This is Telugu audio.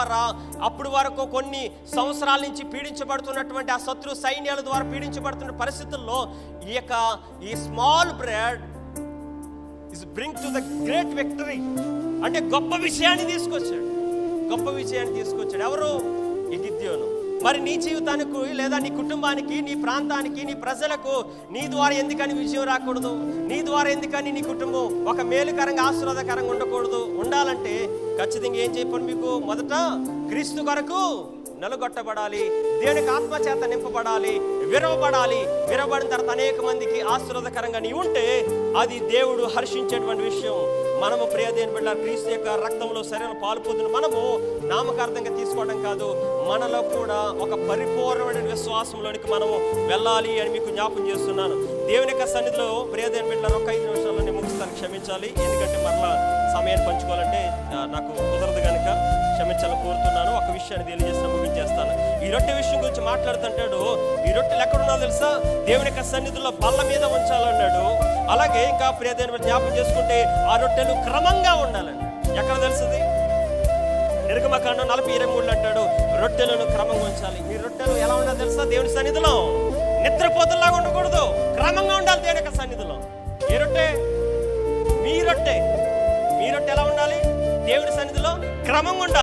ద్వారా అప్పుడు వరకు కొన్ని సంవత్సరాల నుంచి పీడించబడుతున్నటువంటి ఆ శత్రు సైన్యాల ద్వారా పీడించబడుతున్న పరిస్థితుల్లో ఈ small bread is bring to the great victory. అంటే గొప్ప విషయాన్ని తీసుకొచ్చాడు. ఎవరు? ఈ గిద్యోను. మరి నీ జీవితానికి లేదా నీ కుటుంబానికి, నీ ప్రాంతానికి, నీ ప్రజలకు నీ ద్వారా ఎందుకని విజయం రాకూడదు? నీ ద్వారా ఎందుకని నీ కుటుంబం ఒక మేలుకరంగా ఆశీర్వాదకరంగా ఉండకూడదు? ఉండాలంటే ఖచ్చితంగా ఏం చెప్పండి మీకు? మొదట క్రీస్తు కొరకు నిలగొట్టబడాలి, దేవునికి ఆత్మ చేత నింపబడాలి, విరవబడిన తర్వాత అనేక మందికి ఆశీర్వాదకరంగా నీ ఉంటే అది దేవుడు హర్షించేటువంటి విషయం. మనము ప్రియ దేవుని బిడ్డలారా, క్రీస్తు యొక్క రక్తంలో శరీరం పాలు పొందిన మనము నామకార్థంగా తీసుకోవడం కాదు, మనలో కూడా ఒక పరిపూర్ణమైన విశ్వాసంలోనికి మనము వెళ్ళాలి అని మీకు జ్ఞాపకం చేస్తున్నాను. దేవుని యొక్క సన్నిధిలో ప్రియ దేవుని బిడ్డలారా, ఒక 5 నిమిషాల్లో నేను ముగిస్తాను, క్షమించాలి. ఎందుకంటే మరలా సమయాన్ని పంచుకోవాలంటే నాకు కుదరదు కనుక క్షమించాలని కోరుతున్నాను. ఒక విషయాన్ని తెలియజేసిన ముగించేస్తాను. ఈ రొట్టె విషయం గురించి మాట్లాడుతుంటాడు. ఈ రొట్టెలు ఎక్కడున్నా తెలుసా? దేవుని యొక్క సన్నిధిలో బల్ల మీద ఉంచాలన్నాడు. అలాగే ఇంకా ప్రియ దేవుని జ్ఞాపకం చేసుకుంటే ఆ రొట్టెలు క్రమంగా ఉండాలండి. ఎక్కడ తెలుస్తుంది? నిర్గమకాండం 40:23 అంటాడు, రొట్టెలను క్రమంగా ఉంచాలి. ఈ రొట్టెలు ఎలా ఉండాలి తెలుసా? దేవుని సన్నిధిలో నిద్రపోతుల్లాగా ఉండకూడదు, క్రమంగా ఉండాలి దేవుని యొక్క సన్నిధిలో. ఏ రొట్టె? మీ రొట్టె ఎలా ఉండాలి? దేవుని సన్నిధిలో క్రమంగా ఉండాలి.